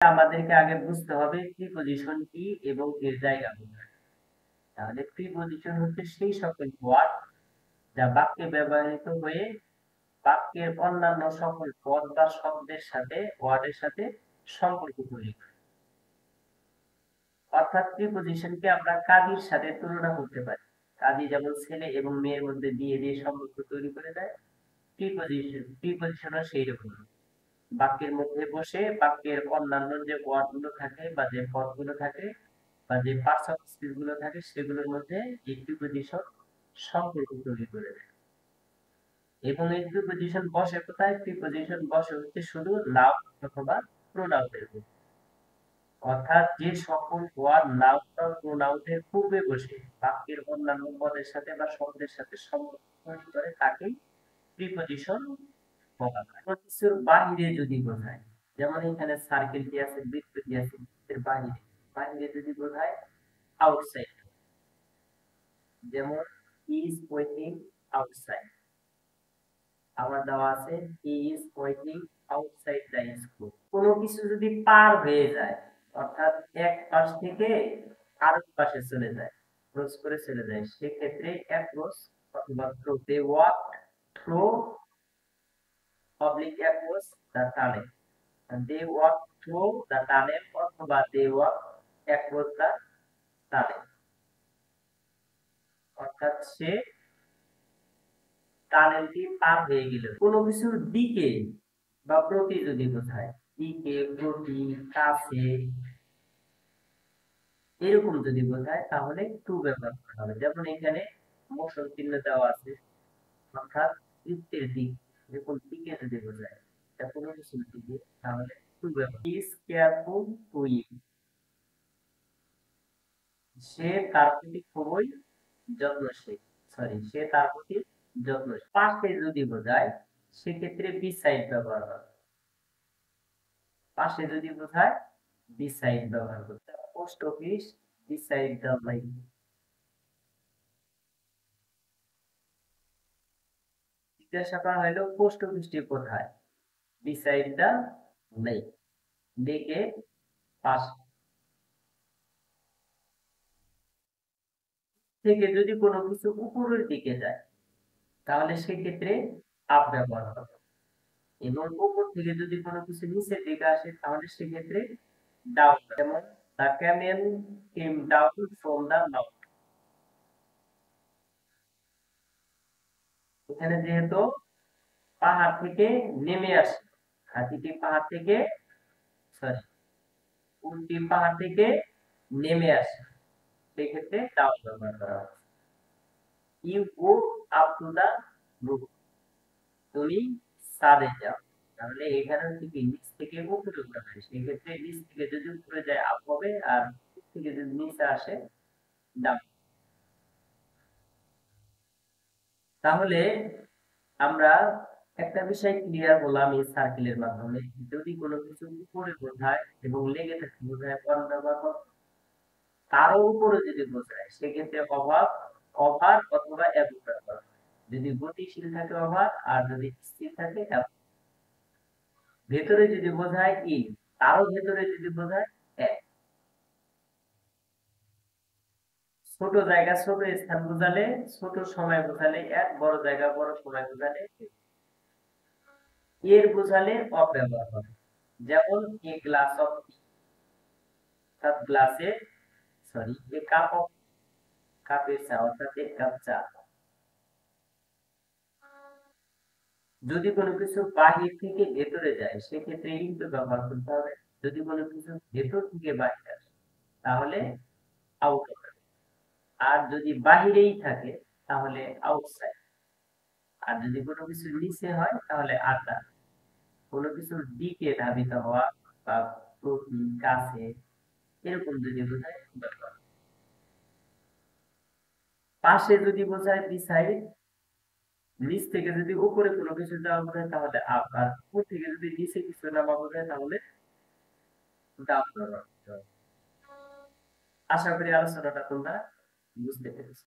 আমাদেরকে আগে বুঝতে হবে প্রিপজিশন কি এবং এর জায়গা কোথায়। তাহলে প্রিপজিশন হচ্ছে সেই সকল ওয়ার্ড যা বাক্যে ব্যবহৃত হয়ে বাক্যের অন্যান্য সকল পদ বা শব্দের সাথে ওয়ার্ডের সাথে সম্পর্ক তৈরি করে। অর্থাৎ প্রিপজিশনকে আমরা কাজীর সাথে তুলনা করতে পারি। কাজী যেমন ছেলে এবং মেয়ের মধ্যে বিয়ে দিয়ে সম্পর্ক তৈরি করে দেয়, প্রিপজিশনও সেই রকম। বাক্যের মধ্যে বসে বাক্যের অন্যান্য যে ওয়ার্ড গুলো থাকে বা যে পদগুলো থাকে বা যে পার্টস অফ স্পিচ গুলো থাকে সেগুলোর মধ্যে এই প্রিপজিশন সম্পর্ক তৈরি করে দেয়। এবং এই প্রিপজিশন বসে কোথায়? প্রিপজিশন বসে হচ্ছে শুধু নাউন অথবা প্রোনাউনের মধ্যে। অর্থাৎ যে সকল ওয়ার্ড নাউন বা প্রোনাউনের পূর্বে বসে বাক্যের অন্যান্য পদের সাথে বা শব্দের সাথে সম্পর্ক তৈরি করে তাকেই প্রিপজিশন বলা হয়। কোনো কিছুর বাহিরে যদি বোঝায়, যেমন এখানে সার্কেলটি আছে, বৃত্তটি আছে, বৃত্তের বাহিরে, বাহিরে যদি বোঝায় আউটসাইড, যেমন হি ইজ ওয়েটিং আউটসাইড। আবার দেওয়া আছে he is waiting outside the school. কোনো কিছু যদি পার হয়ে যায়, অর্থাৎ এক পাশ থেকে আরেক পাশে চলে যায়, ক্রস করে চলে যায়, সেক্ষেত্রে অ্যাক্রস অথবা through. They walked through oblique across the tunnel. They walk through the tunnel অথবা they walk across the tunnel. অর্থাৎ সে টানেলটি পার হয়ে গেল। কোনো কিছুর দিকে বা প্রতি যদি বোঝায়, দিকে, প্রতি, কাছে, এরকম যদি বোঝায় তাহলে টু ব্যবহার করা হবে। যেমন এখানে মোশন চিহ্ন দেওয়া আছে, অর্থাৎ বৃত্তের দিক, যে কোন দিকে যদি বোঝায় এটা কোনো কিছুর দিকে, তাহলে টু ব্যবহার। Is careful to you. সে তার প্রতি খুবই যত্নশীল। সে তার প্রতি যত্নশীল। পাশে যদি বোঝায় সেক্ষেত্রে বিসাইড ব্যবহার হবে। পাশে যদি বোঝায় বিসাইড ব্যবহার করতে হবে। Post office beside the line. জিজ্ঞাসা করা হলো পোস্ট অফিসটি কোথায়? Beside the lake. লেকে পাশে। থেকে যদি কোনো কিছু উপরের দিকে যায় তাহলে সেক্ষেত্রে আপ ব্যবহার হবে, এবং উপর থেকে যদি কোনো কিছু নিচের দিকে আসে তাহলে সেক্ষেত্রে ডাউন। যেমন the Camel came down from the mountain. এখানে যেহেতু পাহাড় থেকে নেমে আসে, হাতিটি পাহাড় থেকে, সরি, উটটি পাহাড় থেকে নেমে আসে, সেক্ষেত্রে ডাউন ব্যবহার করা হয়। You go up to the roof. তুমি ছাদে যাও। তাহলে এখানে হচ্ছে কি নিচ থেকে উপরে উঠতে হয়, সেক্ষেত্রে নিচ থেকে যদি উপরে যায় আপ হবে, আর উপর থেকে যদি নিচে আসে ডাউন। তাহলে আমরা একটা বিষয় ক্লিয়ার হলাম এই সার্কেলের মাধ্যমে। যদি কোনো কিছু উপরে বোঝায় এবং লেগে থাকে বোঝায় পর্দা বা তারও উপরে যদি বোঝায় সেক্ষেত্রে অভাব, অভার অথবা অ্যাবভ ব্যবহার হয়। যদি গতিশীল থাকে অভার, আর যদি স্থির থাকে অ্যাবভ। ভেতরে যদি বোঝায় ইন, তারও ভেতরে যদি বোঝায় এক। ছোট জায়গা ছোট স্থান বোঝালে, ছোট সময় বোঝালে এক, বড় জায়গা বড় সময় বোঝালে এর বোঝালে অফ ব্যবহার হবে। যেমন এ গ্লাস অফ টি, অর্থাৎ গ্লাসে, সরি, এ কাপ অফ, কাপের চা, অর্থাৎ এক কাপ চা। যদি কোনো কিছু বাহির থেকে ভেতরে যায় সেক্ষেত্রে ইনটু ব্যবহার করতে হবে। যদি কোনো কিছু ভেতর থেকে বাহিরে আসে তাহলে আউট হবে। আর যদি বাহিরেই থাকে তাহলে আউটসাইড। আর যদি কোনো কিছু নিচে হয় তাহলে আদার। কোনো কিছুর দিকে ধাবিত হওয়া বা প্রতি, কাছে, এরকম যদি বোঝায় ব্যবহার। পাশে যদি বোঝায় বিসাইড, নিচ থেকে যদি উপরে কোনো কিছু যাওয়া বোঝায় তাহলে আপ, আর উপর থেকে যদি নিচে কিছু নামা বোঝায় তাহলে ডাউন। আশা করি আলোচনাটা তোমরা বুঝতে পেরেছো।